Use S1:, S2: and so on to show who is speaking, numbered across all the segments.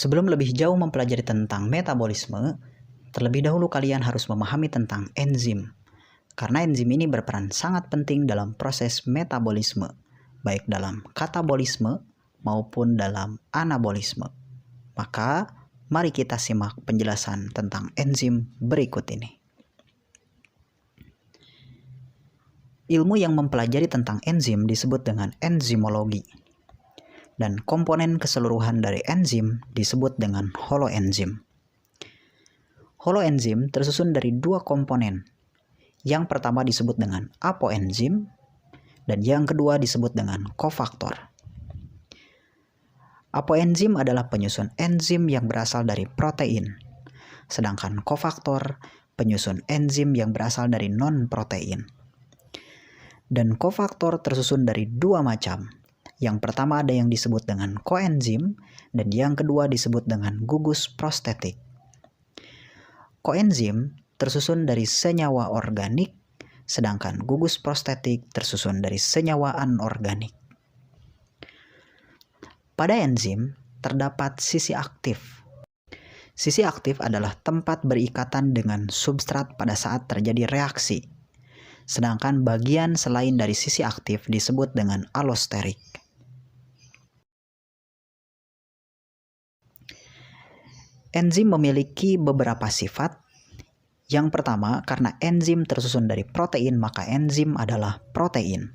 S1: Sebelum lebih jauh mempelajari tentang metabolisme, terlebih dahulu kalian harus memahami tentang enzim. Karena enzim ini berperan sangat penting dalam proses metabolisme, baik dalam katabolisme maupun dalam anabolisme. Maka, mari kita simak penjelasan tentang enzim berikut ini. Ilmu yang mempelajari tentang enzim disebut dengan enzimologi. Dan komponen keseluruhan dari enzim disebut dengan holoenzim. Holoenzim tersusun dari dua komponen. Yang pertama disebut dengan apoenzim dan yang kedua disebut dengan kofaktor. Apoenzim adalah penyusun enzim yang berasal dari protein, sedangkan kofaktor penyusun enzim yang berasal dari non-protein. Dan kofaktor tersusun dari dua macam. Yang pertama ada yang disebut dengan koenzim dan yang kedua disebut dengan gugus prostetik. Koenzim tersusun dari senyawa organik, sedangkan gugus prostetik tersusun dari senyawa anorganik. Pada enzim terdapat sisi aktif. Sisi aktif adalah tempat berikatan dengan substrat pada saat terjadi reaksi. Sedangkan bagian selain dari sisi aktif disebut dengan alosterik. Enzim memiliki beberapa sifat. Yang pertama, karena enzim tersusun dari protein, maka enzim adalah protein.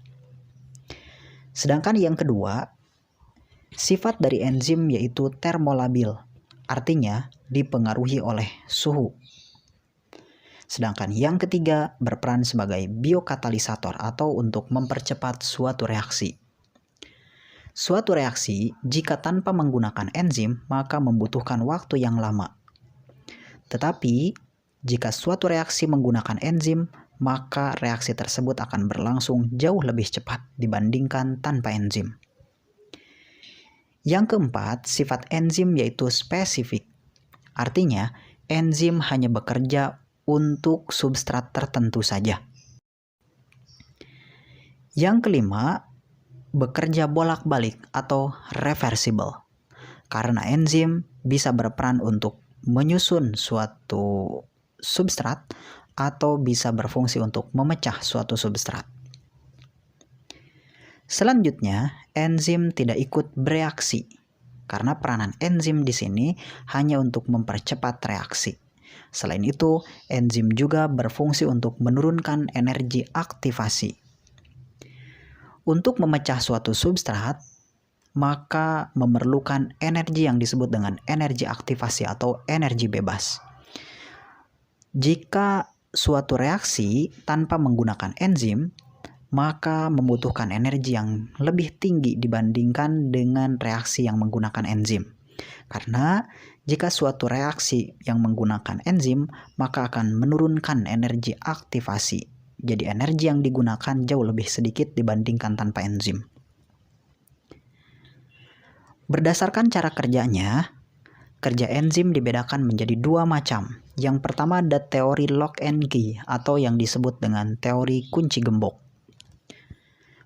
S1: Sedangkan yang kedua, sifat dari enzim yaitu termolabil, artinya dipengaruhi oleh suhu. Sedangkan yang ketiga, berperan sebagai biokatalisator atau untuk mempercepat suatu reaksi. Suatu reaksi, jika tanpa menggunakan enzim, maka membutuhkan waktu yang lama. Tetapi, jika suatu reaksi menggunakan enzim, maka reaksi tersebut akan berlangsung jauh lebih cepat dibandingkan tanpa enzim. Yang keempat, sifat enzim yaitu spesifik. Artinya, enzim hanya bekerja untuk substrat tertentu saja. Yang kelima, bekerja bolak-balik atau reversible. Karena enzim bisa berperan untuk menyusun suatu substrat atau bisa berfungsi untuk memecah suatu substrat. Selanjutnya, enzim tidak ikut bereaksi karena peranan enzim di sini hanya untuk mempercepat reaksi. Selain itu, enzim juga berfungsi untuk menurunkan energi aktivasi. Untuk memecah suatu substrat, maka memerlukan energi yang disebut dengan energi aktivasi atau energi bebas. Jika suatu reaksi tanpa menggunakan enzim, maka membutuhkan energi yang lebih tinggi dibandingkan dengan reaksi yang menggunakan enzim. Karena jika suatu reaksi yang menggunakan enzim, maka akan menurunkan energi aktivasi. Jadi energi yang digunakan jauh lebih sedikit dibandingkan tanpa enzim. Berdasarkan cara kerjanya, kerja enzim dibedakan menjadi dua macam. Yang pertama ada teori lock and key atau yang disebut dengan teori kunci gembok.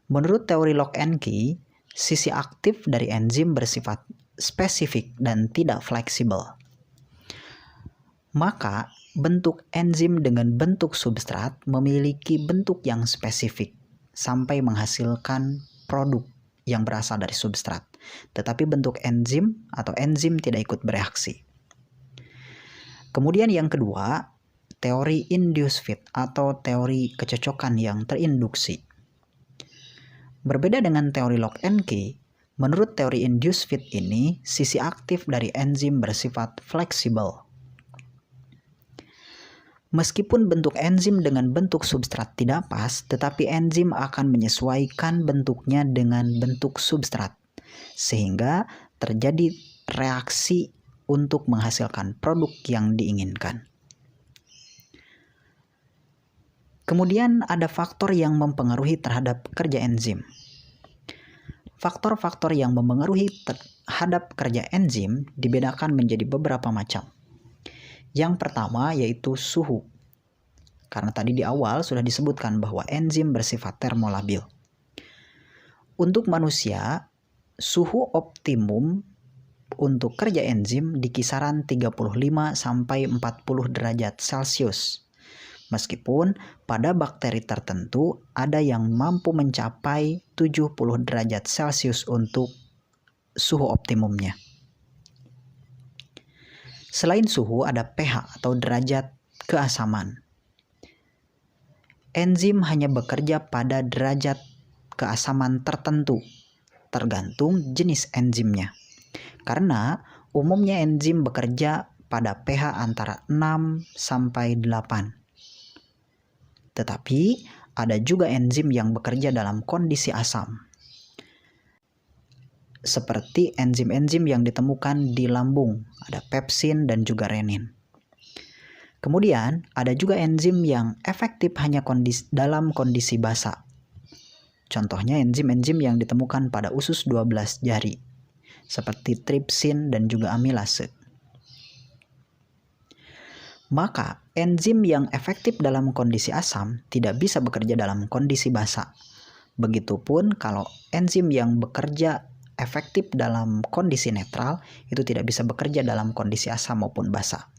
S1: Menurut teori lock and key, sisi aktif dari enzim bersifat spesifik dan tidak fleksibel. Maka, bentuk enzim dengan bentuk substrat memiliki bentuk yang spesifik sampai menghasilkan produk yang berasal dari substrat. Tetapi bentuk enzim atau enzim tidak ikut bereaksi. Kemudian yang kedua, teori induced fit atau teori kecocokan yang terinduksi. Berbeda dengan teori lock and key, menurut teori induced fit ini, sisi aktif dari enzim bersifat fleksibel. Meskipun bentuk enzim dengan bentuk substrat tidak pas, tetapi enzim akan menyesuaikan bentuknya dengan bentuk substrat, sehingga terjadi reaksi untuk menghasilkan produk yang diinginkan. Kemudian ada faktor yang mempengaruhi terhadap kerja enzim. Faktor-faktor yang mempengaruhi terhadap kerja enzim dibedakan menjadi beberapa macam. Yang pertama yaitu suhu. Karena tadi di awal sudah disebutkan bahwa enzim bersifat termolabil. Untuk manusia, suhu optimum untuk kerja enzim di kisaran 35 sampai 40 derajat Celcius. Meskipun pada bakteri tertentu ada yang mampu mencapai 70 derajat Celcius untuk suhu optimumnya. Selain suhu ada pH atau derajat keasaman. Enzim hanya bekerja pada derajat keasaman tertentu, tergantung jenis enzimnya. Karena umumnya enzim bekerja pada pH antara 6 sampai 8. Tetapi ada juga enzim yang bekerja dalam kondisi asam. Seperti enzim-enzim yang ditemukan di lambung, ada pepsin dan juga renin. Kemudian ada juga enzim yang efektif hanya dalam kondisi basa. Contohnya enzim-enzim yang ditemukan pada usus 12 jari, seperti tripsin dan juga amilase. Maka enzim yang efektif dalam kondisi asam tidak bisa bekerja dalam kondisi basa. Begitupun kalau enzim yang bekerja efektif dalam kondisi netral itu tidak bisa bekerja dalam kondisi asam maupun basa.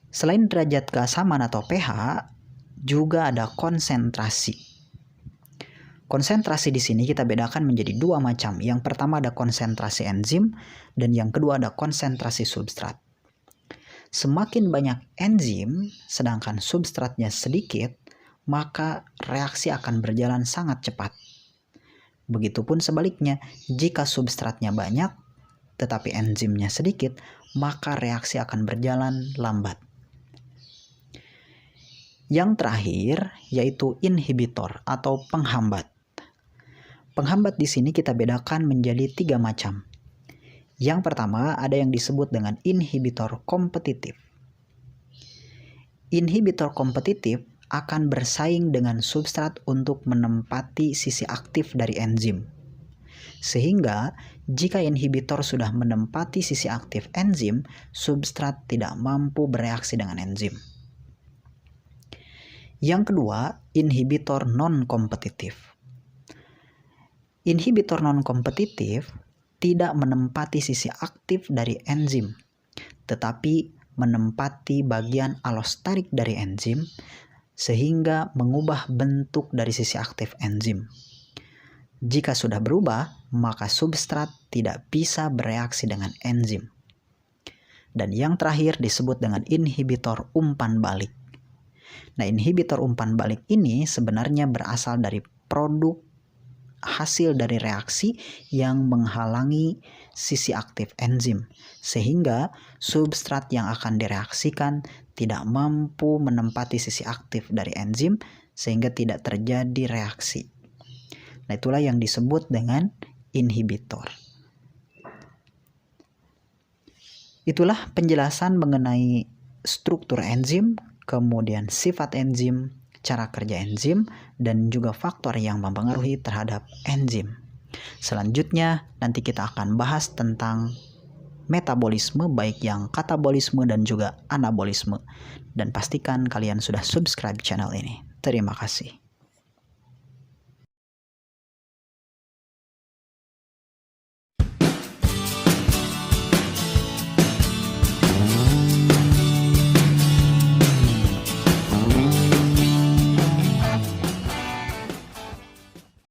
S1: Selain derajat keasaman atau pH, juga ada konsentrasi. Konsentrasi di sini kita bedakan menjadi dua macam. Yang pertama ada konsentrasi enzim dan yang kedua ada konsentrasi substrat. Semakin banyak enzim sedangkan substratnya sedikit, maka reaksi akan berjalan sangat cepat. Begitupun sebaliknya, jika substratnya banyak tetapi enzimnya sedikit, maka reaksi akan berjalan lambat. Yang terakhir yaitu inhibitor atau penghambat. Penghambat di sini kita bedakan menjadi 3 macam. Yang pertama ada yang disebut dengan inhibitor kompetitif. Inhibitor kompetitif akan bersaing dengan substrat untuk menempati sisi aktif dari enzim. Sehingga jika inhibitor sudah menempati sisi aktif enzim, substrat tidak mampu bereaksi dengan enzim. Yang kedua, inhibitor non-kompetitif. Inhibitor non-kompetitif tidak menempati sisi aktif dari enzim, tetapi menempati bagian allosterik dari enzim, sehingga mengubah bentuk dari sisi aktif enzim. Jika sudah berubah, maka substrat tidak bisa bereaksi dengan enzim. Dan yang terakhir disebut dengan inhibitor umpan balik. Nah, inhibitor umpan balik ini sebenarnya berasal dari produk hasil dari reaksi yang menghalangi sisi aktif enzim, sehingga substrat yang akan direaksikan tidak mampu menempati sisi aktif dari enzim sehingga tidak terjadi reaksi. Nah, itulah yang disebut dengan inhibitor. Itulah penjelasan mengenai struktur enzim, kemudian sifat enzim, cara kerja enzim, dan juga faktor yang mempengaruhi terhadap enzim. Selanjutnya nanti kita akan bahas tentang metabolisme, baik yang katabolisme dan juga anabolisme. Dan pastikan kalian sudah subscribe channel ini. Terima kasih.